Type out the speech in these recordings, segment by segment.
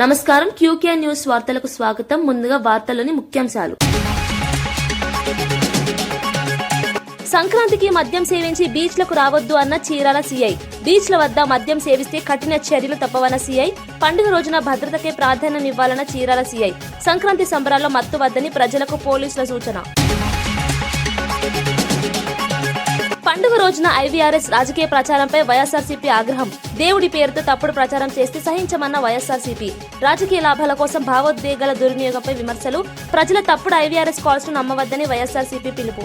నమస్కారం. QK news వార్తలకు స్వాగతం. ముందుగా వార్తల్లోని ముఖ్యాంశాలు. సంక్రాంతికి మద్యం సేవించి బీచ్లకు రావద్దు అన్న చీరాల సీఐ. బీచ్ల వద్ద మద్యం సేవిస్తే కఠిన చర్యలు తప్పవన్న సీఐ. పండుగ రోజున భద్రతకే ప్రాధాన్యమివ్వాలన్న చీరాల సీఐ. సంక్రాంతి సంబరాల్లో మత్తు వద్దని ప్రజలకు పోలీసుల సూచన. పండుగ రోజున ఐవీఆర్ఎస్ రాజకీయ ప్రచారంపై వైఎస్ఆర్సీపీ ఆగ్రహం. దేవుడి పేరుతో తప్పుడు ప్రచారం చేస్తే సహించమన్న వైఎస్ఆర్సీపీ. రాజకీయ లాభాల కోసం భావోద్వేగాల దుర్వినియోగంపై విమర్శలు. ప్రజల తప్పుడు ఐవీఆర్ఎస్ కాల్స్ ను నమ్మవద్దని వైఎస్ఆర్సీపీ పిలుపు.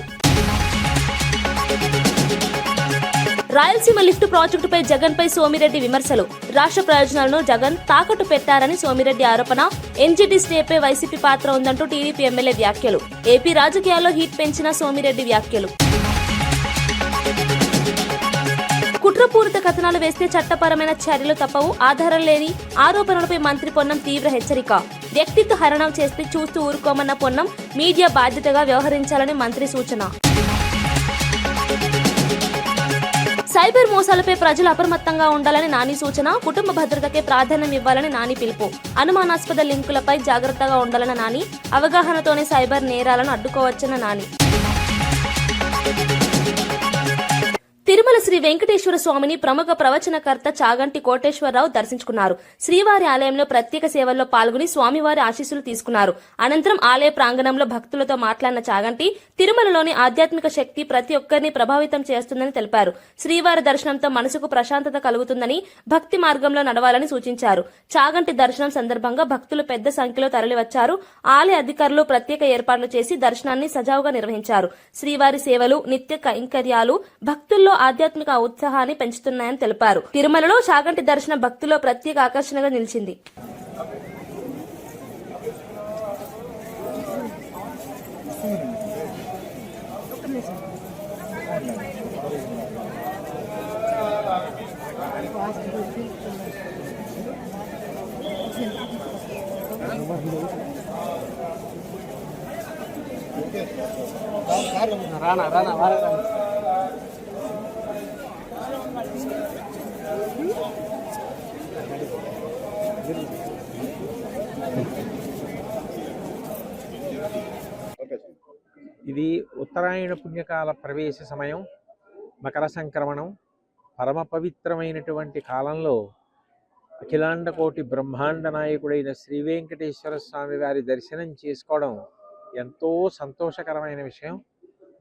రాయలసీమ లిఫ్ట్ ప్రాజెక్టుపై జగన్ పై సోమిరెడ్డి విమర్శలు. రాష్ట్ర ప్రయోజనాలను జగన్ తాకట్టు పెట్టారని సోమిరెడ్డి ఆరోపణ. ఎన్జీటీ స్టేపై వైసీపీ పాత్ర ఉందంటూ టీడీపీ ఎమ్మెల్యే వ్యాఖ్యలు. ఏపీ రాజకీయాల్లో హీట్ పెంచిన సోమిరెడ్డి వ్యాఖ్యలు. కుట్రపూరిత కథనాలు వేస్తే చట్టపరమైన చర్యలు తప్పవు. ఆధారం లేని ఆరోపణలపై మంత్రి పొన్నం తీవ్ర హెచ్చరిక. వ్యక్తిత్వ హరణం చేస్తే చూస్తూ ఊరుకోమన్న పొన్నం. మీడియా బాధ్యతగా వ్యవహరించాలని మంత్రి సూచన. సైబర్ మోసాలపై ప్రజలు అప్రమత్తంగా ఉండాలని నాని సూచన. కుటుంబ భద్రతకే ప్రాధాన్యం ఇవ్వాలని నాని పిలుపు. అనుమానాస్పద లింకులపై జాగ్రత్తగా ఉండాలన్న నాని. అవగాహనతోనే సైబర్ నేరాలను అడ్డుకోవచ్చన్న నాని. తిరుమల శ్రీ వెంకటేశ్వర స్వామిని ప్రముఖ ప్రవచనకర్త చాగంటి కోటేశ్వరరావు దర్శించుకున్నారు. శ్రీవారి ఆలయంలో ప్రత్యేక సేవల్లో పాల్గొని స్వామివారి ఆశీస్సులు తీసుకున్నారు. అనంతరం ఆలయ ప్రాంగణంలో భక్తులతో మాట్లాడిన చాగంటి తిరుమలలోని ఆధ్యాత్మిక శక్తి ప్రతి ఒక్కరిని ప్రభావితం చేస్తుందని తెలిపారు. శ్రీవారి దర్శనంతో మనసుకు ప్రశాంతత కలుగుతుందని, భక్తి మార్గంలో నడవాలని సూచించారు. చాగంటి దర్శనం సందర్భంగా భక్తులు పెద్ద సంఖ్యలో తరలివచ్చారు. ఆలయ అధికారులు ప్రత్యేక ఏర్పాట్లు చేసి దర్శనాన్ని సజావుగా నిర్వహించారు. శ్రీవారి సేవలు, నిత్య కైంకర్యాలు భక్తుల్లో ఆధ్యాత్మిక ఉత్సాహాన్ని పెంచుతున్నాయని తెలిపారు. తిరుమలలో చాగంటి దర్శనం భక్తుల్లో ప్రత్యేక ఆకర్షణగా నిలిచింది. ఇది ఉత్తరాయణ పుణ్యకాల ప్రవేశ సమయం, మకర సంక్రమణం. పరమ పవిత్రమైనటువంటి కాలంలో అఖిలాండ కోటి బ్రహ్మాండ నాయకుడైన శ్రీ వెంకటేశ్వర స్వామి వారి దర్శనం చేసుకోవడం ఎంతో సంతోషకరమైన విషయం.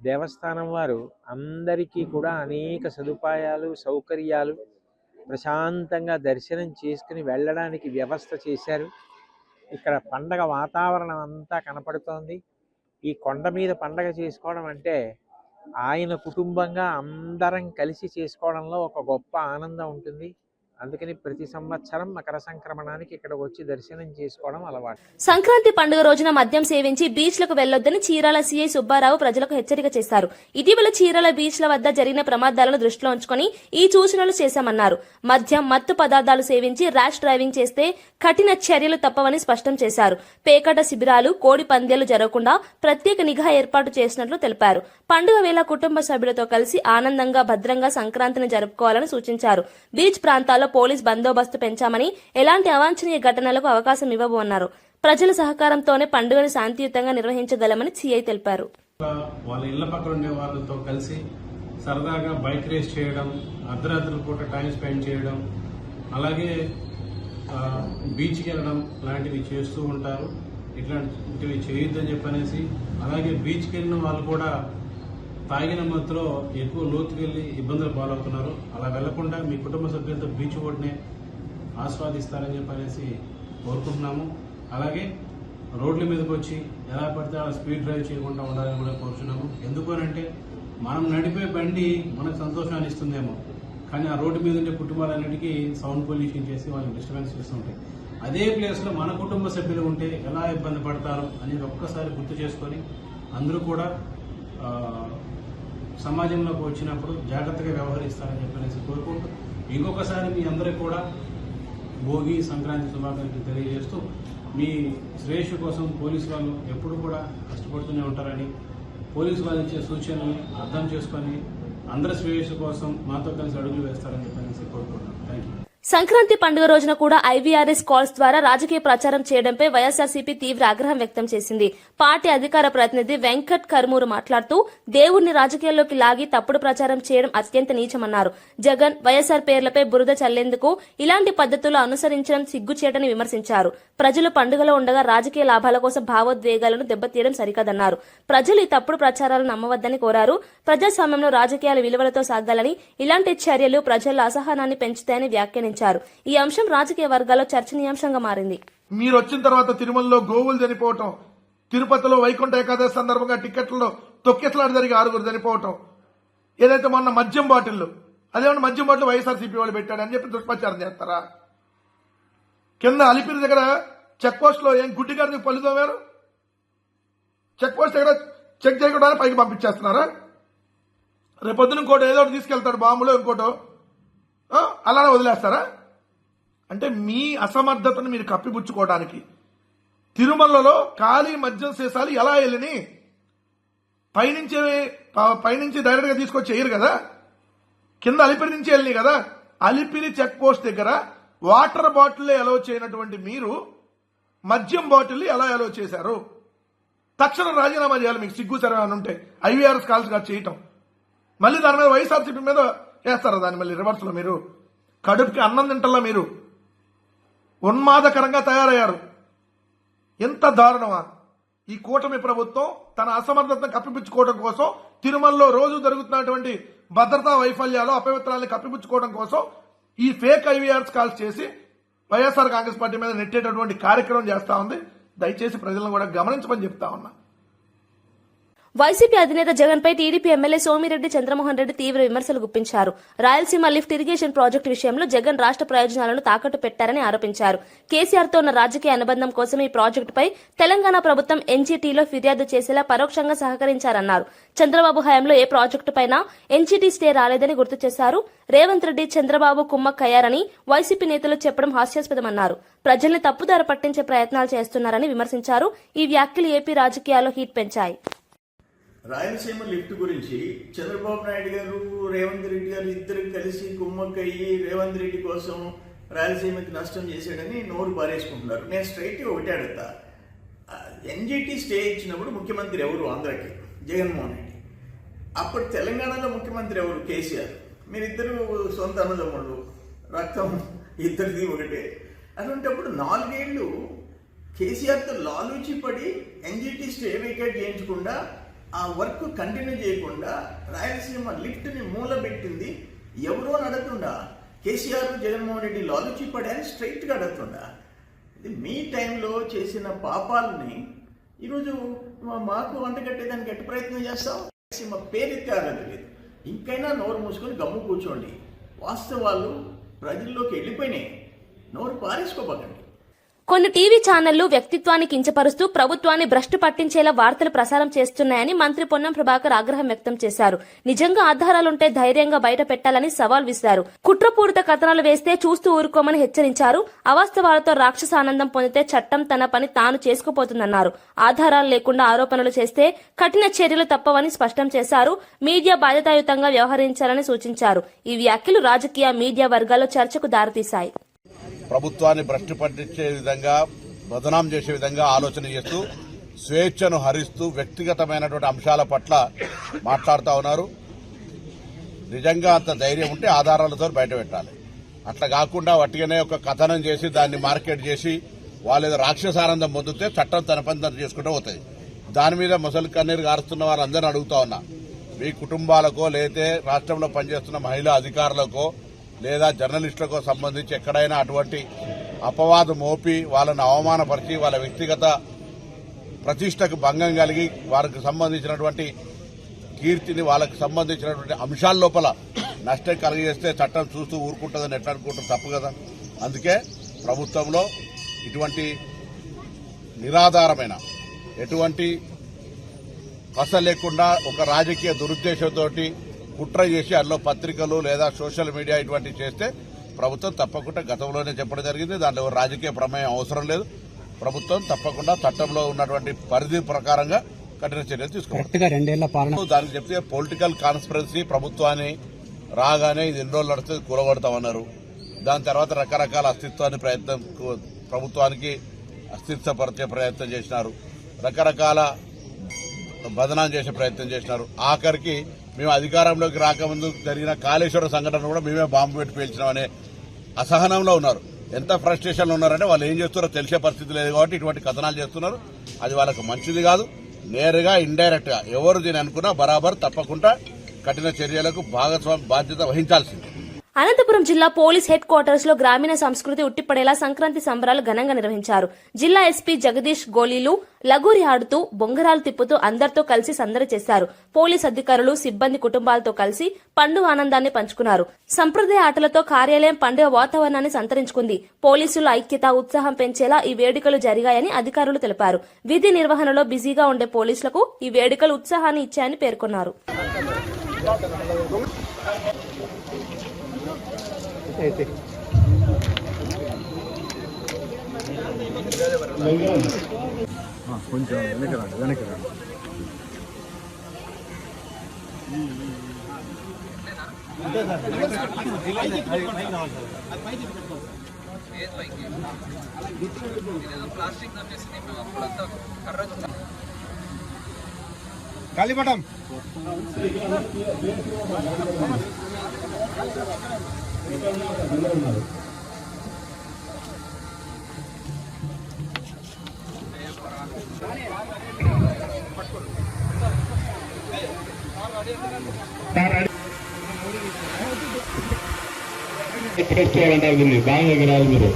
దేవస్థానం వారు అందరికీ కూడా అనేక సదుపాయాలు, సౌకర్యాలు, ప్రశాంతంగా దర్శనం చేసుకుని వెళ్ళడానికి వ్యవస్థ చేశారు. ఇక్కడ పండగ వాతావరణం అంతా కనపడుతోంది. ఈ కొండ మీద పండగ చేసుకోవడం అంటే ఆయన కుటుంబంగా అందరం కలిసి చేసుకోవడంలో ఒక గొప్ప ఆనందం ఉంటుంది. అందుకని ప్రతి సంవత్సరం మకర సంక్రమణానికి ఇక్కడ వచ్చి దర్శనం చేసుకోవడం అలవాటు. సంక్రాంతి పండుగ రోజున మద్యం సేవించి బీచ్లకు వెళ్లొద్దని చీరాల సీఐ సుబ్బారావు ప్రజలకు హెచ్చరిక చేశారు. ఇటీవల చీరాల బీచ్ల వద్ద జరిగిన ప్రమాదాలను దృష్టిలో ఉంచుకొని ఈ సూచనలు చేశామన్నారు. మద్యం, మత్తు పదార్థాలు సేవించి ర్యాష్ డ్రైవింగ్ చేస్తే కఠిన చర్యలు తప్పవని స్పష్టం చేశారు. పేకాట శిబిరాలు, కోడి పందేలు జరగకుండా ప్రత్యేక నిఘా ఏర్పాటు చేసినట్లు తెలిపారు. పండుగ వేళ కుటుంబ సభ్యులతో కలిసి ఆనందంగా, భద్రంగా సంక్రాంతిని జరుపుకోవాలని సూచించారు. బీచ్ ప్రాంతాల్లో పోలీస్ బందోబస్తు పెంచామని, ఎలాంటి అవాంఛనీయ ఘటనలకు అవకాశం ఇవ్వబోన్నారు. ప్రజల సహకారంతోనే పండుగను శాంతియుతంగా నిర్వహించగలమని సీఐ తెలిపారు. వాళ్ళ ఇళ్ల పక్కన ఉండే వాళ్ళతో కలిసి సరదాగా బైక్ రేస్ చేయడం, అర్ధరాత్రుల పూట టైం స్పెండ్ చేయడం, అలాగే బీచ్కి వెళ్ళడం లాంటివి చేస్తూ ఉంటారు. ఇట్లాంటివి చేయొద్దని చెప్పనేసి, అలాగే బీచ్కి వెళ్ళిన వాళ్ళు కూడా తాగిన మత్తులో ఎక్కువ లోతుకి వెళ్ళి ఇబ్బందులు పాలవుతున్నారు. అలా వెళ్లకుండా మీ కుటుంబ సభ్యులతో బీచ్ ఒడ్డునే ఆస్వాదిస్తారని చెప్పనేసి కోరుకుంటున్నాము. అలాగే రోడ్ల మీదకి వచ్చి ఎలా పడితే అలా స్పీడ్ డ్రైవ్ చేయకుండా ఉండాలని కూడా కోరుతున్నాము. ఎందుకనంటే మనం నడిపే బండి మనకు సంతోషాన్ని ఇస్తుందేమో, కానీ ఆ రోడ్డు మీద ఉండే కుటుంబాలన్నిటికీ సౌండ్ పొల్యూషన్ చేసి వాళ్ళకి డిస్టర్బెన్స్ చేస్తుంటాయి. అదే ప్లేస్లో మన కుటుంబ సభ్యులు ఉంటే ఎలా ఇబ్బంది పడతారు అనేది ఒక్కసారి గుర్తు చేసుకొని అందరూ కూడా సమాజంలోకి వచ్చినప్పుడు జాగ్రత్తగా వ్యవహరిస్తారని చెప్పనేసి కోరుకుంటూ ఇంకొకసారి మీ అందరికీ కూడా భోగి, సంక్రాంతి శుభాకాంక్షలు తెలియజేస్తూ, మీ శ్రేయస్సు కోసం పోలీసు వాళ్ళు ఎప్పుడు కూడా కష్టపడుతూనే ఉంటారని, పోలీసు వాళ్ళు ఇచ్చే సూచనలు అర్థం చేసుకొని అందరి శ్రేయస్సు కోసం మాతో కలిసి అడుగులు వేస్తారని చెప్పనేసి కోరుకుంటున్నాను. Thank you. సంక్రాంతి పండుగ రోజున కూడా ఐవీఆర్ఎస్ కాల్స్ ద్వారా రాజకీయ ప్రచారం చేయడంపై వైఎస్ఆర్సీపీ తీవ్ర ఆగ్రహం వ్యక్తం చేసింది. పార్టీ అధికార ప్రతినిధి వెంకట్ కర్మూరు మాట్లాడుతూ దేవుణ్ణి రాజకీయాల్లోకి లాగి తప్పుడు ప్రచారం చేయడం అత్యంత నీచమన్నారు. జగన్, వైఎస్ఆర్ పేర్లపై బురద చల్లేందుకు ఇలాంటి పద్ధతులు అనుసరించడం సిగ్గుచేటని విమర్శించారు. ప్రజలు పండుగలో ఉండగా రాజకీయ లాభాల కోసం భావోద్వేగాలను దెబ్బతీయడం సరికాదన్నారు. ప్రజలు ఈ తప్పుడు ప్రచారాలను నమ్మవద్దని కోరారు. ప్రజాస్వామ్యంలో రాజకీయాల విలువలతో సాగాలని, ఇలాంటి చర్యలు ప్రజల అసహనాన్ని పెంచుతాయని వ్యాఖ్యానించారు. ఈ అంశం రాజకీయ వర్గాల్లో చర్చనీయాంశంగా మారింది. మీరు వచ్చిన తర్వాత తిరుమలలో గోవులు చనిపోవటం, తిరుపతిలో వైకుంఠ ఏకాదశి సందర్భంగా టికెట్లలో తొక్కిసలాట జరిగి 6 చనిపోవటం, ఏదైతే మొన్న మద్యం బాటిల్లు, అదేమన్నా మద్యం బాటిల్ వైఎస్ఆర్సీపీ వాళ్ళు పెట్టాడని చెప్పి దుష్ప్రచారం చేస్తారా? కింద అలిపిరి దగ్గర చెక్ పోస్ట్ లో ఏం గుడ్డి గారిని పళ్ళు తోమారు? చెక్ పోస్ట్ దగ్గర చెక్ చేయకుండా పైకి పంపించేస్తున్నారా? రేపొద్దున ఇంకోటి ఏదో ఒకటి తీసుకెళ్తాడు, బాంబులో ఇంకోటో, అలానే వదిలేస్తారా? అంటే మీ అసమర్థతను మీరు కప్పిపుచ్చుకోవడానికి తిరుమలలో ఖాళీ మద్యం సీసాలు ఎలా వెళ్ళని పైనుంచి డైరెక్ట్ గా తీసుకొచ్చి వేయరు కదా, కింద అలిపిరి నుంచి వెళ్ళినాయి కదా. అలిపిరి చెక్ పోస్ట్ దగ్గర వాటర్ బాటిల్ అలౌ చేయనటువంటి మీరు మద్యం బాటిల్ ఎలా అలౌ చేశారు? తక్షణం రాజీనామా చేయాలి. మీకు సిగ్గు సరే అని ఉంటే ఐవీఆర్ఎస్ కాల్స్ గా చేయటం, మళ్ళీ దాని మీద వైఎస్ఆర్సీపీ మీద వేస్తారా? దాన్ని మళ్ళీ రివర్స్ లో మీరు కడుపుకి అన్నం తింటల్లా మీరు ఉన్మాదకరంగా తయారయ్యారు. ఎంత దారుణమా! ఈ కూటమి ప్రభుత్వం తన అసమర్థతను కప్పిపుచ్చుకోవడం కోసం, తిరుమలలో రోజు జరుగుతున్నటువంటి భద్రతా వైఫల్యాలు, అపవిత్రాలను కప్పిపుచ్చుకోవడం కోసం ఈ ఫేక్ ఐవీఆర్ఎస్ కాల్స్ చేసి వైఎస్ఆర్ కాంగ్రెస్ పార్టీ మీద నెట్టేటటువంటి కార్యక్రమం చేస్తా ఉంది. దయచేసి ప్రజలను కూడా గమనించమని చెప్తా ఉన్నా. వైసీపీ అధినేత జగన్ పై టీడీపీ ఎమ్మెల్యే సోమిరెడ్డి చంద్రమోహన్ రెడ్డి తీవ్ర విమర్శలు గుప్పించారు. రాయలసీమ లిఫ్ట్ ఇరిగేషన్ ప్రాజెక్టు విషయంలో జగన్ రాష్ట్ర ప్రయోజనాలను తాకట్టు పెట్టారని ఆరోపించారు. కేసీఆర్ తో ఉన్న రాజకీయ అనుబంధం కోసం ఈ ప్రాజెక్టుపై తెలంగాణ ప్రభుత్వం ఎన్జీటీలో ఫిర్యాదు చేసేలా పరోక్షంగా సహకరించారన్నారు. చంద్రబాబు హయాంలో ఏ ప్రాజెక్టుపైనా ఎన్జీటీ స్టే రాలేదని గుర్తు చేశారు. రేవంత్ రెడ్డి, చంద్రబాబు కుమ్మక్కయ్యారని వైసీపీ నేతలు చెప్పడం హాస్యాస్పదమన్నారు. ప్రజల్ని తప్పుదారి పట్టించే ప్రయత్నాలు చేస్తున్నారని విమర్శించారు. ఈ వ్యాఖ్యలు ఏపీ రాజకీయాల్లో హీట్ పెంచాయి. రాయలసీమ లిఫ్ట్ గురించి చంద్రబాబు నాయుడు గారు, రేవంత్ రెడ్డి గారు ఇద్దరు కలిసి కుమ్మక్కయ్యి రేవంత్ రెడ్డి కోసం రాయలసీమకి నష్టం చేశాడని నోరు పారేసుకుంటున్నారు. నేను స్ట్రైట్ ఒకటే అడుగుతా, ఎన్జీటీ స్టే ఇచ్చినప్పుడు ముఖ్యమంత్రి ఎవరు? ఆంధ్రాకి జగన్మోహన్ రెడ్డి. అప్పుడు తెలంగాణలో ముఖ్యమంత్రి ఎవరు? కేసీఆర్. మీరిద్దరు సొంత అన్నదమ్ముళ్ళు, రక్తం ఇద్దరిది ఒకటే. అటువంటిప్పుడు 4 ఏళ్లు కేసీఆర్తో లాలూచి పడి ఎన్జీటీ స్టే వేకేట్ చేయించకుండా, ఆ వర్క్ కంటిన్యూ చేయకుండా రాయలసీమ లిఫ్ట్ని మూలబెట్టింది ఎవరో అని అడుగుతుండా? కేసీఆర్, జగన్మోహన్ రెడ్డి లాలూచి పడాలని స్ట్రైట్గా అడుగుతుండా? ఇది మీ టైంలో చేసిన పాపాలని ఈరోజు మాకు వంటగట్టేదానికి ఎట్టి ప్రయత్నం చేస్తాం? రాయలసీమ పేరెత్తే ఆగదు లేదు. ఇంకైనా నోరు మూసుకొని గమ్ము కూర్చోండి. వాస్తవాలు ప్రజల్లోకి వెళ్ళిపోయినాయి. నోరు పారేసుకోబోకండి. కొన్ని టీవీ ఛానళ్లు వ్యక్తిత్వాన్ని కించపరుస్తూ ప్రభుత్వాన్ని భ్రష్టు పట్టించేలా వార్తలు ప్రసారం చేస్తున్నాయని మంత్రి పొన్నం ప్రభాకర్ ఆగ్రహం వ్యక్తం చేశారు. నిజంగా ఆధారాలుంటే ధైర్యంగా బయట పెట్టాలని సవాల్ విసిరారు. కుట్రపూరిత కథనాలు వేస్తే చూస్తూ ఊరుకోమని హెచ్చరించారు. అవాస్తవాలతో రాక్షస ఆనందం పొందితే చట్టం తన పని తాను చేసుకుపోతుందన్నారు. ఆధారాలు లేకుండా ఆరోపణలు చేస్తే కఠిన చర్యలు తప్పవని స్పష్టం చేశారు. మీడియా బాధ్యతాయుతంగా వ్యవహరించాలని సూచించారు. ఈ వ్యాఖ్యలు రాజకీయ, మీడియా వర్గాల్లో చర్చకు దారితీశాయి. ప్రభుత్వాన్ని భ్రష్టు పట్టించే విధంగా, బదనాం చేసే విధంగా ఆలోచన చేస్తూ, స్వేచ్ఛను హరిస్తూ వ్యక్తిగతమైనటువంటి అంశాల పట్ల మాట్లాడుతూ ఉన్నారు. నిజంగా అంత ధైర్యం ఉంటే ఆధారాలతో బయట పెట్టాలి. అట్లా కాకుండా వట్టిగానే ఒక కథనం చేసి దాన్ని మార్కెట్ చేసి వాళ్ళు రాక్షసానందం పొందితే చట్టం తన పని తను చేసుకుంటూ పోతుంది. దాని మీద ముసలి కన్నీరు గారుస్తున్న వారందరినీ అడుగుతా ఉన్నా, మీ కుటుంబాలకో లేతే రాష్ట్రంలో పనిచేస్తున్న మహిళా అధికారులకో లేదా జర్నలిస్టులకో సంబంధించి ఎక్కడైనా అటువంటి అపవాదం మోపి వాళ్ళని అవమానపరిచి వాళ్ళ వ్యక్తిగత ప్రతిష్టకు భంగం కలిగి వారికి సంబంధించినటువంటి కీర్తిని, వాళ్ళకి సంబంధించినటువంటి అంశాల లోపల నష్టం కలిగజేస్తే చట్టం చూస్తూ ఊరుకుంటుందని ఎట్లా అనుకుంటాం? తప్పు కదా. అందుకే ప్రభుత్వంలో ఇటువంటి నిరాధారమైన, ఎటువంటి పస లేకుండా ఒక రాజకీయ దురుద్దేశంతో కుట్ర చేసి అందులో పత్రికలు లేదా సోషల్ మీడియా ఇటువంటివి చేస్తే ప్రభుత్వం తప్పకుండా గతంలోనే చెప్పడం జరిగింది. దాంట్లో రాజకీయ ప్రమేయం అవసరం లేదు. ప్రభుత్వం తప్పకుండా చట్టంలో ఉన్నటువంటి పరిధి ప్రకారంగా కఠిన చర్యలు తీసుకోవాలి. దానికి చెప్తే పొలిటికల్ కాన్స్పిరసీ ప్రభుత్వాన్ని రాగానే ఇది ఎన్ని రోజులు నడుస్తుంది కూలగొడతామన్నారు. దాని తర్వాత రకరకాల ప్రభుత్వానికి అస్తిత్వపరిచే ప్రయత్నం చేసినారు, రకరకాల బదనాం చేసే ప్రయత్నం చేసినారు. ఆఖరికి మేము అధికారంలోకి రాకముందు జరిగిన కాళేశ్వర సంఘటన కూడా మేమే బాంబు పెట్టి పేల్చినామనే అసహనంలో ఉన్నారు. ఎంత ఫ్రస్ట్రేషన్లో ఉన్నారంటే వాళ్ళు ఏం చేస్తున్నారో తెలిసే పరిస్థితి లేదు కాబట్టి ఇటువంటి కథనాలు చేస్తున్నారు. అది వాళ్ళకు మంచిది కాదు. నేరుగా ఇండైరెక్ట్ గా ఎవరు దీని అనుకున్నా బరాబర్ తప్పకుండా కఠిన చర్యలకు బాధ్యత వహించాల్సింది. అనంతపురం జిల్లా పోలీస్ హెడ్ క్వార్టర్స్ లో గ్రామీణ సంస్కృతి ఉట్టిపడేలా సంక్రాంతి సంబరాలు ఘనంగా నిర్వహించారు. జిల్లా ఎస్పీ జగదీష్ గోలీలు లగూరి ఆడుతూ బొంగరాలు తిప్పుతూ అందరితో కలిసి సందడి చేశారు. పోలీస్ అధికారులు సిబ్బంది కుటుంబాలతో కలిసి పండుగ ఆనందాన్ని పంచుకున్నారు. సంప్రదాయ ఆటలతో కార్యాలయం పండుగ వాతావరణాన్ని సంతరించుకుంది. పోలీసుల ఐక్యత, ఉత్సాహం పెంచేలా ఈ వేడుకలు జరిగాయని అధికారులు తెలిపారు. విధి నిర్వహణలో బిజీగా ఉండే పోలీసులకు ఈ వేడుకలు ఉత్సాహాన్ని ఇచ్చాయని పేర్కొన్నారు. కొంచెం వెనక్కి రండి. కాళీపటం బాగా ఎగరాలి మీరు.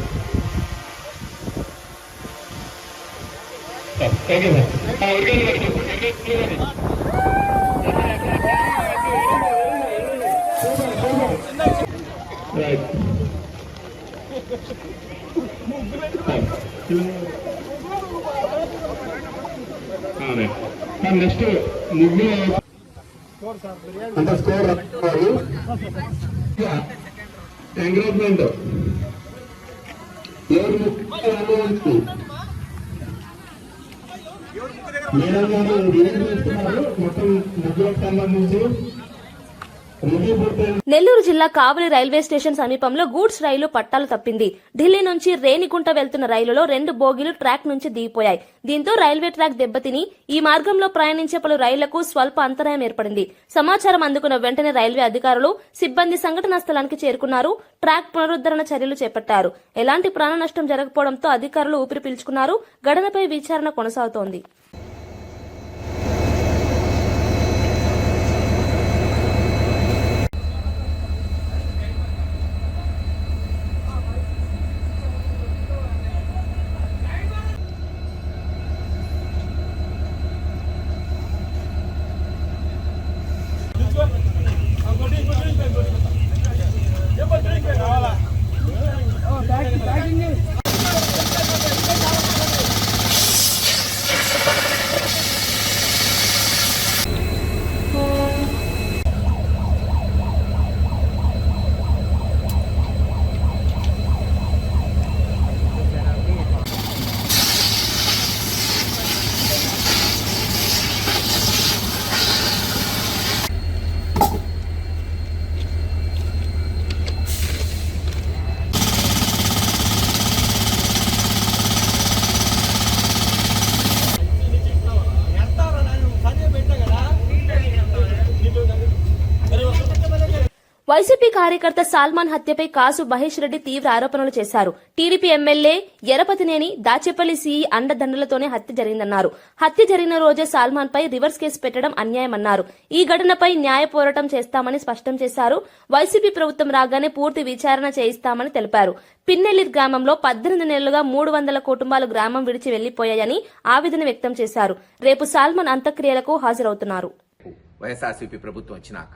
నెక్స్ట్ అంత స్కోర్ ఎంకరేజ్మెంట్ మేడం గారు మొత్తం ముగ్గులకు సంబంధించి నెల్లూరు జిల్లా కావలి రైల్వే స్టేషన్ సమీపంలో గూడ్స్ రైలు పట్టాలు తప్పింది. ఢిల్లీ నుంచి రేణిగుంట వెళ్తున్న రైలులో 2 బోగీలు ట్రాక్ నుంచి దిగిపోయాయి. దీంతో రైల్వే ట్రాక్ దెబ్బతిని ఈ మార్గంలో ప్రయాణించే పలు రైళ్లకు స్వల్ప అంతరాయం ఏర్పడింది. సమాచారం అందుకున్న వెంటనే రైల్వే అధికారులు, సిబ్బంది సంఘటనా స్థలానికి చేరుకున్నారు. ట్రాక్ పునరుద్దరణ చర్యలు చేపట్టారు. ఎలాంటి ప్రాణ నష్టం జరగకపోవడంతో అధికారులు ఊపిరి పీల్చుకున్నారు. ఘటనపై విచారణ కొనసాగుతోంది. వైసీపీ కార్యకర్త సాల్మాన్ హత్యపై కాసు మహేష్ రెడ్డి తీవ్ర ఆరోపణలు చేశారు. TDP MLA Yarapathineni Dachepalli CE అండదండలతోనే హత్య జరిగిందన్నారు. హత్య జరిగిన రోజే సాల్మాన్ పై రివర్స్ కేసు పెట్టడం అన్యాయమన్నారు. ఈ ఘటనపై న్యాయ పోరాటం చేస్తామని స్పష్టం చేశారు. వైసీపీ ప్రభుత్వం రాగానే పూర్తి విచారణ చేయిస్తామని తెలిపారు. పిన్నెల్లి గ్రామంలో 18 నెలలుగా 300 కుటుంబాలు గ్రామం విడిచి వెళ్లిపోయాయని ఆవేదన వ్యక్తం చేశారు. రేపు సాల్మాన్ అంత్యక్రియలకు హాజరవుతున్నారు. వైఎస్ఆర్సీపీ ప్రభుత్వం వచ్చినాక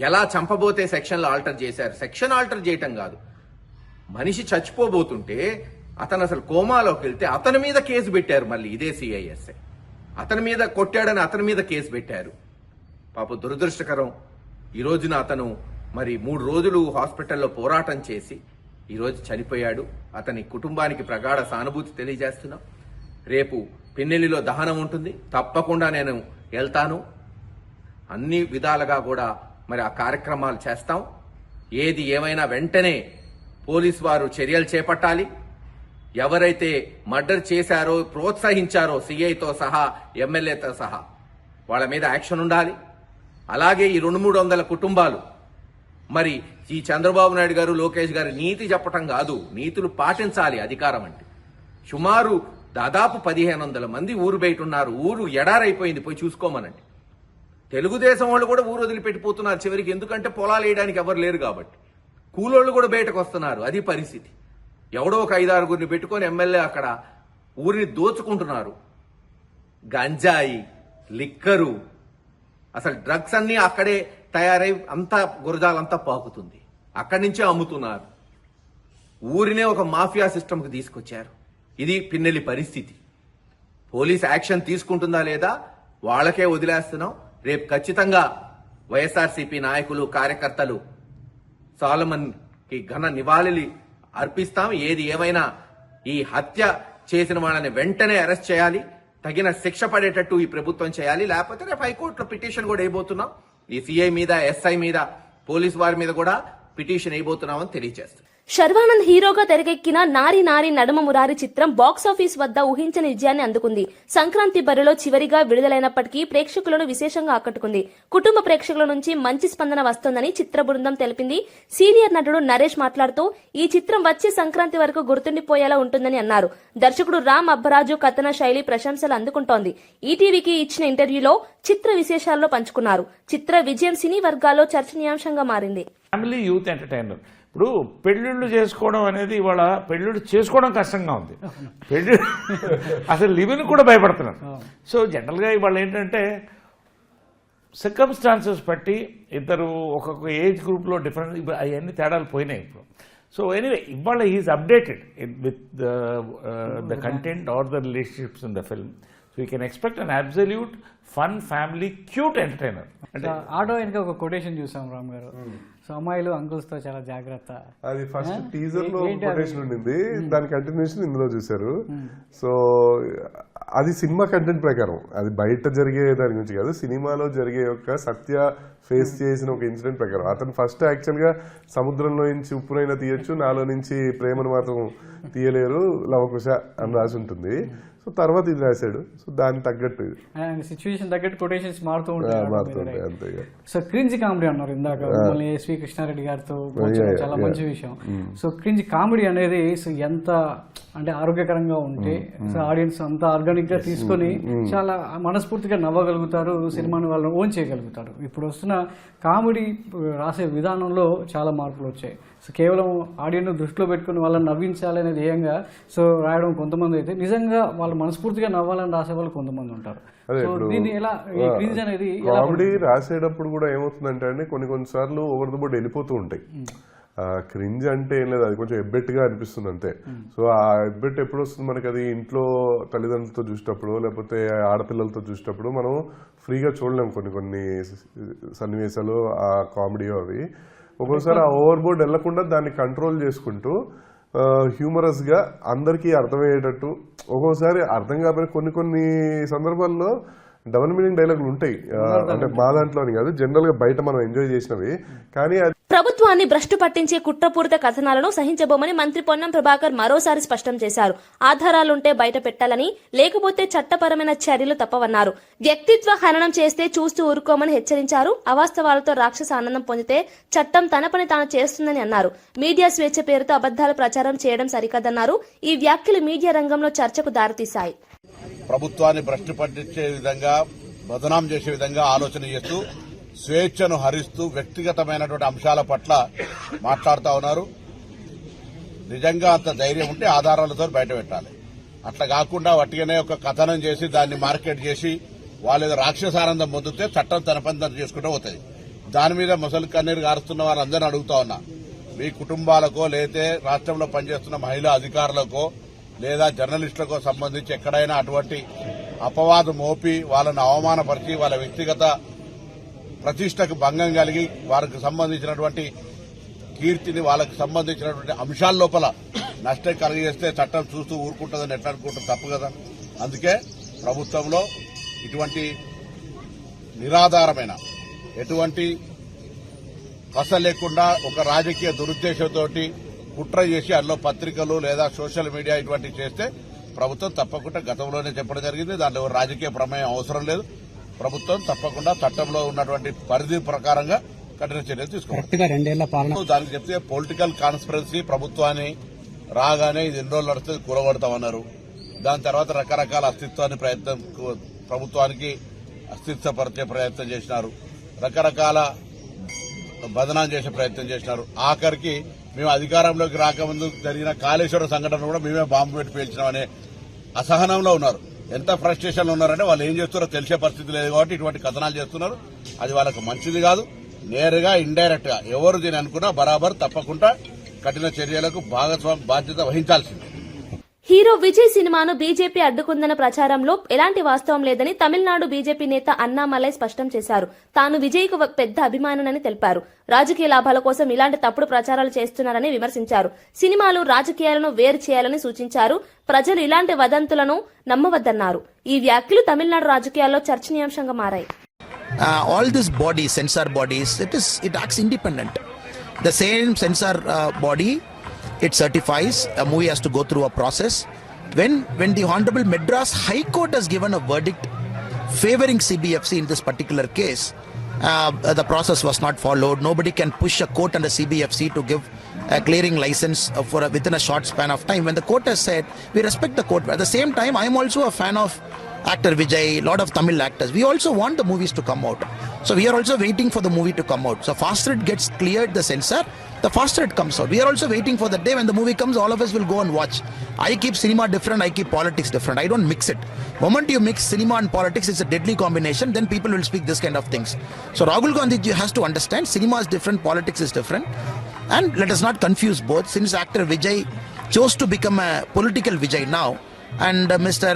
ఎలా చంపబోతే సెక్షన్లు ఆల్టర్ చేశారు. సెక్షన్ ఆల్టర్ చేయటం కాదు, మనిషి చచ్చిపోబోతుంటే అతను అసలు కోమాలోకి వెళ్తే అతని మీద కేసు పెట్టారు. మళ్ళీ ఇదే సిఐఎస్ఐ అతని మీద కొట్టాడని అతని మీద కేసు పెట్టారు. పాప దురదృష్టకరం. ఈ రోజున అతను మరి 3 రోజులు హాస్పిటల్లో పోరాటం చేసి ఈరోజు చనిపోయాడు. అతని కుటుంబానికి ప్రగాఢ సానుభూతి తెలియజేస్తున్నాం. రేపు పిన్నెల్లిలో దహనం ఉంటుంది. తప్పకుండా నేను వెళ్తాను. అన్ని విధాలుగా కూడా మరి ఆ కార్యక్రమాలు చేస్తాం. ఏది ఏమైనా వెంటనే పోలీసు వారు చర్యలు చేపట్టాలి. ఎవరైతే మర్డర్ చేశారో, ప్రోత్సహించారో సిఐతో సహా, ఎమ్మెల్యేతో సహా వాళ్ళ మీద యాక్షన్ ఉండాలి. అలాగే ఈ 200-300 కుటుంబాలు, మరి ఈ చంద్రబాబు నాయుడు గారు, లోకేష్ గారు నీతి చెప్పటం కాదు, నీతులు పాటించాలి. అధికారం అంటే సుమారు దాదాపు 1500 మంది ఊరు బయట ఉన్నారు. ఊరు ఎడారైపోయింది, పోయి చూసుకోమనండి. తెలుగుదేశం వాళ్ళు కూడా ఊరు వదిలిపెట్టిపోతున్నారు చివరికి, ఎందుకంటే పొలాలు వేయడానికి ఎవరు లేరు కాబట్టి. కూలోళ్ళు కూడా బయటకు వస్తున్నారు. అది పరిస్థితి. ఎవడో ఒక 5-6 పెట్టుకొని ఎమ్మెల్యే అక్కడ ఊరిని దోచుకుంటున్నారు. గంజాయి, లిక్కరు, అసలు డ్రగ్స్ అన్నీ అక్కడే తయారై అంతా గురజాలంతా పాకుతుంది. అక్కడి నుంచే అమ్ముతున్నారు. ఊరినే ఒక మాఫియా సిస్టమ్కి తీసుకొచ్చారు. ఇది పిన్నెల్లి పరిస్థితి. పోలీస్ యాక్షన్ తీసుకుంటుందా లేదా వాళ్ళకే వదిలేస్తున్నాం. రేపు ఖచ్చితంగా వైఎస్ఆర్సీపీ నాయకులు, కార్యకర్తలు సాలమన్ కి ఘన నివాళి అర్పిస్తాం. ఏది ఏమైనా ఈ హత్య చేసిన వాళ్ళని వెంటనే అరెస్ట్ చేయాలి. తగిన శిక్ష పడేటట్టు ఈ ప్రభుత్వం చేయాలి. లేకపోతే రేపు హైకోర్టులో పిటిషన్ కూడా వేయబోతున్నాం. ఈ సిఐ మీద, ఎస్ఐ మీద, పోలీసు వారి మీద కూడా పిటిషన్ వేయబోతున్నామని తెలియజేస్తున్నాం. శర్వానంద్ హీరోగా తెరకెక్కిన నారి నారి నడుమ మురారి చిత్రం బాక్సాఫీస్ వద్ద ఊహించని విజయాన్ని అందుకుంది. సంక్రాంతి బరిలో చివరిగా విడుదలైనప్పటికీ ప్రేక్షకులను విశేషంగా ఆకట్టుకుంది. కుటుంబ ప్రేక్షకుల నుంచి మంచి స్పందన వస్తోందని చిత్ర బృందం తెలిపింది. సీనియర్ నటుడు నరేష్ మాట్లాడుతూ ఈ చిత్రం వచ్చే సంక్రాంతి వరకు గుర్తుండిపోయేలా ఉంటుందని అన్నారు. దర్శకుడు రామ్ అబ్బరాజు కథన శైలి ప్రశంసలు అందుకుంటోంది. ఈటీవీకి ఇచ్చిన ఇంటర్వ్యూలో చిత్ర విశేషాల్లో పంచుకున్నారు. చిత్ర విజయం సినీ వర్గాల్లో చర్చనీయాంశంగా మారింది. Family youth entertainer. ఇప్పుడు పెళ్ళిళ్ళు చేసుకోవడం అనేది ఇవాళ పెళ్ళిళ్ళు చేసుకోవడం కష్టంగా ఉంది. పెళ్ళి అసలు లివిన్ కూడా భయపడుతున్నారు. సో జనరల్గా ఇవాళ ఏంటంటే సర్కమ్స్టాన్సెస్ బట్టి ఇద్దరు ఒక్కొక్క ఏజ్ గ్రూప్లో డిఫరెంట్, ఇప్పుడు అవన్నీ తేడాలు పోయినాయి ఇప్పుడు. సో ఎనీవే ఇవాళ is updated with the content or the relationships in the film. So you can expect an absolute fun family cute entertainer. అంటే ఆటో వెనక ఒక కొటేషన్ చూసాం రామ్ గారు. సో అమ్మాయిలు అంకుల్స్ తో చాలా జాగ్రత్త. అది ఫస్ట్ టీజర్ లో కొటేషన్ ఉండింది, దాని కంటిన్యూషన్ ఇందులో చూశారు. సో అది సినిమా కంటెంట్ ప్రకారం, అది బయట జరిగే దాని గురించి కాదు, సినిమాలో జరిగే యొక్క సత్య ఫేస్ చేసిన ఒక ఇన్సిడెంట్ ప్రకారం. అతను ఫస్ట్ యాక్చువల్ గా సముద్రంలో నుంచి ఉప్పునైనా తీయొచ్చు, నాలో నుంచి ప్రేమను మాత్రం తీయలేరు, లవకుశ అని రాసి ఉంటుంది. సో తర్వాత ఇది రాశాడు. సో దానికి తగ్గట్టు సిచ్యువేషన్ తగ్గట్టు కొటేషన్స్ మారుతూ మారుతుంటాయి అంతే. సో క్రింజ్ కామెడీ అన్నారు ఇందాక మళ్ళీ ఎస్వి కృష్ణారెడ్డి గారితో చాలా మంచి విషయం. సో క్రింజ్ కామెడీ అనేది సో ఎంత అంటే ఆరోగ్యకరంగా ఉంటే సో ఆడియన్స్ అంతా ఆర్గానిక్ గా తీసుకొని చాలా మనస్ఫూర్తిగా నవ్వగలుగుతారు, సినిమాని వాళ్ళు ఓన్ చేయగలుగుతారు. ఇప్పుడు వస్తున్న కామెడీ రాసే విధానంలో చాలా మార్పులు వచ్చాయి. సో కేవలం ఆడియన్స్ దృష్టిలో పెట్టుకుని వాళ్ళని నవ్వించాలనే ధ్యేయంగా సో రాయడం కొంతమంది అయితే, నిజంగా వాళ్ళు మనస్ఫూర్తిగా నవ్వాలని రాసే వాళ్ళు కొంతమంది ఉంటారు. దీన్ని ఎలా క్రింజ్ అనేది కామెడీ రాసేటప్పుడు కూడా ఏమవుతుందంటే అండి కొన్నిసార్లు ఓవర్ ద బోర్డ్ వెళ్ళిపోతూ ఉంటాయి. క్రింజ్ అంటే ఏం లేదు, అది కొంచెం ఎబ్బెట్టుగా అనిపిస్తుంది అంతే. సో ఆ ఎబ్బెట్ ఎప్పుడు వస్తుంది మనకి, అది ఇంట్లో తల్లిదండ్రులతో చూసేటప్పుడు లేకపోతే ఆడపిల్లలతో చూసేటప్పుడు మనం ఫ్రీగా చూడలేము కొన్ని సన్నివేశాలు, ఆ కామెడీ అవి. ఒక్కోసారి ఆ ఓవర్ బోర్డ్ వెళ్లకుండా దాన్ని కంట్రోల్ చేసుకుంటూ హ్యూమరస్ గా అందరికీ అర్థమయ్యేటట్టు, ఒక్కోసారి అర్థం కాకపోయినా కొన్ని సందర్భాల్లో డబుల్ మీనింగ్ డైలాగులు ఉంటాయి. అంటే మా దాంట్లోని కాదు, జనరల్ గా బయట మనం ఎంజాయ్ చేసినవి. కానీ ప్రభుత్వాన్ని భ్రష్టు పట్టించే కుట్రపూరిత కథనాలను సహించబోమని మంత్రి పొన్నం ప్రభాకర్ మరోసారి స్పష్టం చేశారు. ఆధారాలుంటే బయట పెట్టాలని, లేకపోతే చట్టపరమైన చర్యలు తప్పవన్నారు. వ్యక్తిత్వ హననం చేస్తే చూస్తూ ఊరుకోమని హెచ్చరించారు. అవాస్తవాలతో రాక్షస ఆనందం పొందితే చట్టం తన పని తాను చేస్తుందని అన్నారు. మీడియా స్వేచ్ఛ పేరుతో అబద్దాలు ప్రచారం చేయడం సరికాదన్నారు. ఈ వ్యాఖ్యలు మీడియా రంగంలో చర్చకు దారితీశాయి. ప్రభుత్వాన్ని భ్రష్టు పట్టించే విధంగా, బదనాం చేసే విధంగా ఆలోచన చేస్తూ స్వేచ్ఛను హరిస్తూ వ్యక్తిగతమైనటువంటి అంశాల పట్ల మాట్లాడుతూ ఉన్నారు. నిజంగా అంత ధైర్యం ఉంటే ఆధారాలతో బయట పెట్టాలి. అట్లా కాకుండా వట్టిగానే ఒక కథనం చేసి దాన్ని మార్కెట్ చేసి వాళ్ళు ఏదో రాక్షసానందం పొందితే చట్టం తన పని తను చేసుకుంటూ పోతుంది. దాని మీద ముసలి కన్నీరు గారుస్తున్న వాళ్ళందరినీ అడుగుతా ఉన్నా, మీ కుటుంబాలకో లేతే రాష్ట్రంలో పనిచేస్తున్న మహిళా అధికారులకో లేదా జర్నలిస్టులకో సంబంధించి ఎక్కడైనా అటువంటి అపవాదం మోపి వాళ్ళని అవమానపరిచి వాళ్ళ వ్యక్తిగత ప్రతిష్టకు భంగం కలిగి వారికి సంబంధించినటువంటి కీర్తిని, వాళ్ళకి సంబంధించినటువంటి అంశాల లోపల నష్టం కలిగేస్తే చట్టం చూస్తూ ఊరుకుంటుందని ఎట్లా అనుకుంటాం, తప్పు కదా. అందుకే ప్రభుత్వంలో ఇటువంటి నిరాధారమైన, ఎటువంటి పస లేకుండా ఒక రాజకీయ దురుద్దేశంతో కుట్ర చేసి అందులో పత్రికలు లేదా సోషల్ మీడియా ఇటువంటివి చేస్తే ప్రభుత్వం తప్పకుండా గతంలోనే చెప్పడం జరిగింది. దాంట్లో రాజకీయ ప్రమేయం అవసరం లేదు. ప్రభుత్వం తప్పకుండా చట్టంలో ఉన్నటువంటి పరిధి ప్రకారంగా కఠిన చర్యలు తీసుకోవాలి. దానికి చెప్తే పొలిటికల్ కాన్స్పిరసీ ప్రభుత్వాన్ని రాగానే ఇది ఎన్ని రోజులు నడుస్తుంది కూరగొడతామన్నారు. దాని తర్వాత రకరకాల ప్రభుత్వానికి అస్తిత్వపరిచే ప్రయత్నం చేసినారు. రకరకాల బదనాం చేసే ప్రయత్నం చేసినారు. ఆఖరికి మేము అధికారంలోకి రాకముందు జరిగిన కాళేశ్వరం సంఘటన కూడా మేమే బాంబు పెట్టి పేల్చినామనే అసహనంలో ఉన్నారు. ఎంత ఫ్రస్ట్రేషన్ ఉన్నారంటే వాళ్ళు ఏం చేస్తున్నారో తెలిసే పరిస్థితి లేదు కాబట్టి ఇటువంటి కథనాలు చేస్తున్నారు. అది వాళ్ళకు మంచిది కాదు. నేరుగా ఇండైరెక్ట్ గా ఎవరు దీని అనుకున్నా బరాబర్ తప్పకుండా కఠిన చర్యలకు బాధ్యత వహించాల్సిందే. హీరో విజయ్ సినిమాను బీజేపీ అడ్డుకుందన్న ప్రచారంలో ఎలాంటి వాస్తవం లేదని తమిళనాడు బీజేపీ నేత అన్నామలై స్పష్టం చేశారు. తాను విజయ్కు పెద్ద అభిమానునని తెలిపారు. రాజకీయ లాభాల కోసం ఇలాంటి తప్పుడు ప్రచారాలు చేస్తున్నారని విమర్శించారు. సినిమాలు రాజకీయాలను వేరు చేయాలని సూచించారు. ప్రజలు ఇలాంటి వదంతులను నమ్మవద్దన్నారు. ఈ వ్యాఖ్యలు తమిళనాడు రాజకీయాల్లో చర్చనీయాంశంగా మారాయి. All these bodies, censor bodies, it acts independent. The same censor body, it certifies a movie has to go through a process. When the Honorable Madras High Court has given a verdict favoring CBFC in this particular case, the process was not followed. Nobody can push a court under CBFC to give a clearing license within a short span of time. When the court has said, we respect the court. At the same time, I am also a fan of actor Vijay, lot of Tamil actors. We also want the movies to come out. So we are also waiting for the movie to come out. So faster it gets cleared the censor, the faster it comes out. We are also waiting for the day when the movie comes, all of us will go and watch. I keep cinema different, I keep politics different. I don't mix it. Moment you mix cinema and politics, it's a deadly combination, then people will speak this kind of things. So Rahul Gandhi has to understand cinema is different, politics is different. And let us not confuse both. Since actor Vijay chose to become a political Vijay now, and Mr.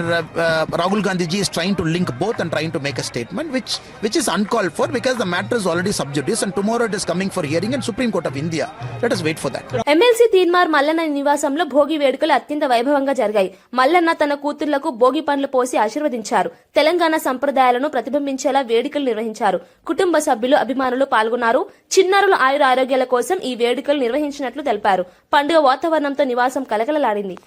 Rahul Gandhi ji is trying to link both and trying to make a statement which is uncalled for because the matter is already sub judice and tomorrow it is coming for hearing in Supreme Court of India. Let us wait for that. MLC Teenmar Mallanna నివాసంలో భోగి వేడుకలు అత్యంత వైభవంగా జరిగాయి. మల్లన్న తన కూతుళ్లకు భోగి పండ్లు పోసి ఆశీర్వదించారు. తెలంగాణ సంప్రదాయాలను ప్రతిబింబించేలా వేడుకలు నిర్వహించారు. కుటుంబ సభ్యులు, అభిమానులు పాల్గొన్నారు. చిన్నారుల ఆయుర ఆరోగ్యాల కోసం ఈ వేడుకలు నిర్వహించినట్లు తెలిపారు. పండుగ వాతావరణంతో నివాసం కలకలలాడింది.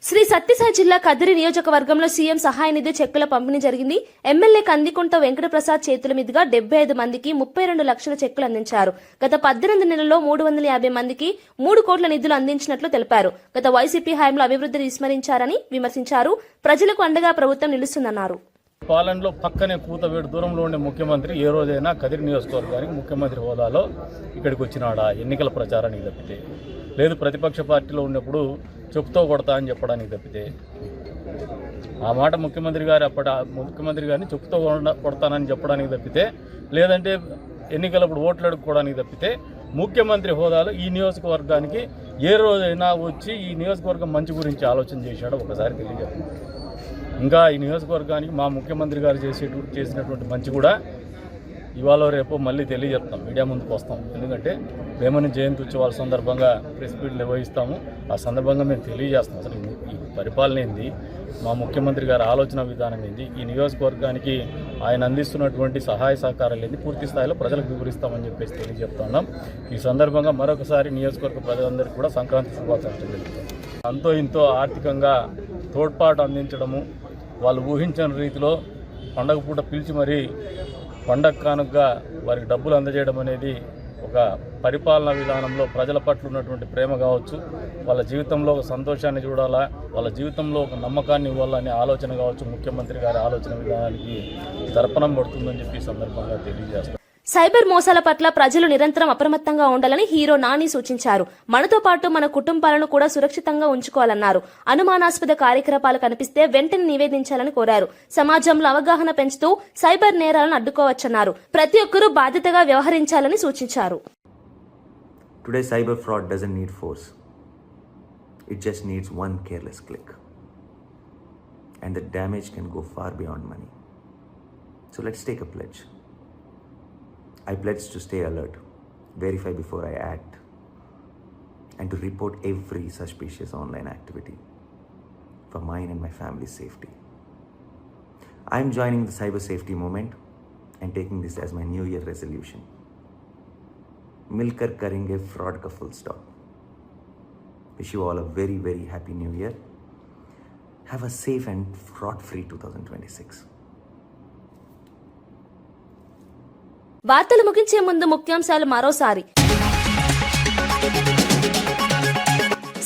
శ్రీ సత్యసాయి జిల్లా కదిరి నియోజకవర్గంలో సీఎం సహాయ నిధి చెక్కుల పంపిణీ జరిగింది. ఎమ్మెల్యే కందికుంట వెంకటప్రసాద్ చేతుల మీదుగా 75 మందికి 32 లక్షల చెక్కులు అందించారు. గత 18 నెలల్లో 350 మందికి 3 కోట్ల నిధులు అందించినట్లు తెలిపారు. గత వైసీపీ హయాంలో అభివృద్ధిని విస్మరించారని విమర్శించారు. ప్రజలకు అండగా ప్రభుత్వం నిలుస్తుందన్నారు. పాలనలో పక్కనే కూతవేడు దూరంలో ఉండే ముఖ్యమంత్రి ఏ రోజైనా కదిరి నియోజకవర్గానికి ముఖ్యమంత్రి హోదాలో ఇక్కడికి వచ్చినాడా ఎన్నికల ప్రచారానికి తప్పితే, లేదు ప్రతిపక్ష పార్టీలో ఉన్నప్పుడు చెప్పుతో కొడతా అని చెప్పడానికి తప్పితే, ఆ మాట ముఖ్యమంత్రి గారిని చెప్పుతో కొడతానని చెప్పడానికి తప్పితే, లేదంటే ఎన్నికలప్పుడు ఓట్లు అడుక్కోవడానికి తప్పితే, ముఖ్యమంత్రి హోదాలో ఈ నియోజకవర్గానికి ఏ రోజైనా వచ్చి ఈ నియోజకవర్గం మంచి గురించి ఆలోచన చేశాడో ఒకసారి తెలియజేస్తాను. ఇంకా ఈ నియోజకవర్గానికి మా ముఖ్యమంత్రి గారు చేసినటువంటి మంచి కూడా ఇవాళ రేపు మళ్ళీ తెలియజేస్తాం, మీడియా ముందుకు వస్తాం. ఎందుకంటే వేమని జయంతి ఉత్సవాల సందర్భంగా ప్రెస్ మీట్ నిర్వహిస్తాము. ఆ సందర్భంగా మేము తెలియజేస్తాం అసలు ఈ పరిపాలన ఏంది, మా ముఖ్యమంత్రి గారి ఆలోచన విధానం ఏంది, ఈ నియోజకవర్గానికి ఆయన అందిస్తున్నటువంటి సహాయ సహకారాలు ఏంది పూర్తి స్థాయిలో ప్రజలకు వివరిస్తామని చెప్పేసి తెలియజెప్తున్నాం. ఈ సందర్భంగా మరొకసారి నియోజకవర్గ ప్రజలందరికీ కూడా సంక్రాంతి శుభాకాంక్షలు తెలుపుతాం. అంతో ఇంతో ఆర్థికంగా తోడ్పాటు అందించడము, వాళ్ళు ఊహించిన రీతిలో పండగ పూట పిలిచి మరీ పండగ కానుకగా వారికి డబ్బులు అందజేయడం అనేది ఒక పరిపాలనా విధానంలో ప్రజల పట్ల ఉన్నటువంటి ప్రేమ కావచ్చు, వాళ్ళ జీవితంలో ఒక సంతోషాన్ని చూడాలా, వాళ్ళ జీవితంలో ఒక నమ్మకాన్ని ఇవ్వాలనే ఆలోచన కావచ్చు, ముఖ్యమంత్రి గారి ఆలోచన విధానానికి దర్పణం పడుతుందని చెప్పి సందర్భంగా తెలియజేస్తాం. సైబర్ మోసాల పట్ల ప్రజలు నిరంతరం అప్రమత్తంగా ఉండాలని హీరో నాని సూచించారు. మనతో పాటు మన కుటుంబాలను కూడా సురక్షితంగా ఉంచుకోవాలన్నారు. అనుమానాస్పద కార్యకలాపాలు కనిపిస్తే వెంటనే నివేదించాలని కోరారు. సమాజంలో అవగాహన పెంచుతూ సైబర్ నేరాలను అడ్డుకోవచ్చన్నారు. ప్రతి ఒక్కరూ బాధ్యతగా వ్యవహరించాలని సూచించారు. Today, cyber fraud doesn't need force. It just needs one careless click. And the damage can go far beyond money. So let's take a pledge. I pledge to stay alert, verify before I act, and to report every suspicious online activity for mine and my family's safety. I'm joining the cyber safety movement and taking this as my New Year resolution. Milkar karenge fraud ka full stop. Wish you all a very, very happy New Year. Have a safe and fraud-free 2026. వార్తలు ముగించే ముందు ముఖ్యాంశాలు మరోసారి.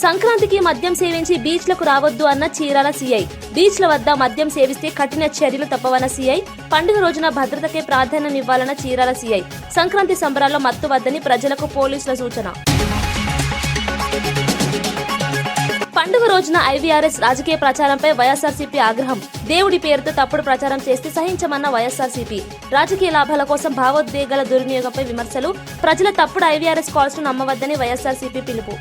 సంక్రాంతికి మద్యం సేవించి బీచ్లకు రావద్దు అన్న చీరాల సీఐ. బీచ్ల వద్ద మద్యం సేవిస్తే కఠిన చర్యలు తప్పవన్న సీఐ. పండుగ రోజున భద్రతకే ప్రాధాన్యమివ్వాలన్న చీరాల సీఐ. సంక్రాంతి సంబరాల్లో మత్తు వద్దని ప్రజలకు పోలీసుల సూచన. పండుగ రోజున ఐవీఆర్ఎస్ రాజకీయ ప్రచారంపై వైఎస్ఆర్సీపీ ఆగ్రహం. దేవుడి పేరుతో తప్పుడు ప్రచారం చేస్తే సహించమన్న వైఎస్ఆర్సీపీ. రాజకీయ లాభాల కోసం భావోద్వేగాల దుర్వినియోగంపై విమర్శలు. ప్రజల తప్పుడు ఐవీఆర్ఎస్ కాల్స్ ను నమ్మవద్దని వైఎస్ఆర్సీపీ పిలుపు.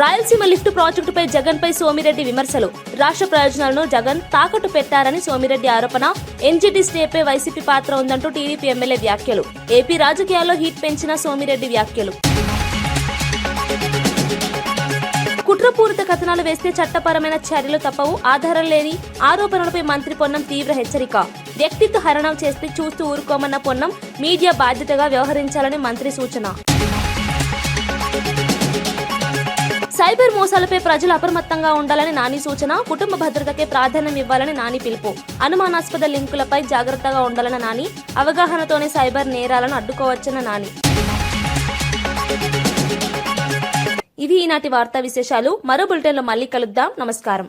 రాయలసీమ లిఫ్ట్ ప్రాజెక్టుపై జగన్ పై సోమిరెడ్డి విమర్శలు. రాష్ట్ర ప్రయోజనాలను జగన్ తాకట్టు పెట్టారని సోమిరెడ్డి ఆరోపణ. ఎన్జీటీ స్టేపై వైసీపీ పాత్ర ఉందంటూ టీడీపీ ఎమ్మెల్యే వ్యాఖ్యలు. ఏపీ రాజకీయాల్లో హీట్ పెంచిన సోమిరెడ్డి వ్యాఖ్యలు. కుట్రపూరిత కథనాలు వేస్తే చట్టపరమైన చర్యలు తప్పవు. ఆధారం లేని ఆరోపణలపై మంత్రి పొన్నం తీవ్ర హెచ్చరిక. వ్యక్తిత్వ హరణం చేస్తే చూస్తూ ఊరుకోమన్న పొన్నం. మీడియా బాధ్యతగా వ్యవహరించాలని మంత్రి సూచన. సైబర్ మోసాలపై ప్రజలు అప్రమత్తంగా ఉండాలని నాని సూచన. కుటుంబ భద్రతకే ప్రాధాన్యం ఇవ్వాలని నాని పిలుపు. అనుమానాస్పద లింకులపై జాగ్రత్తగా ఉండాలన్న నాని. అవగాహనతోనే సైబర్ నేరాలను అడ్డుకోవచ్చన్న నాని. ఇవి ఈనాటి వార్తా విశేషాలు. మరో బులెటిన్లో మళ్ళీ కలుద్దాం. నమస్కారం.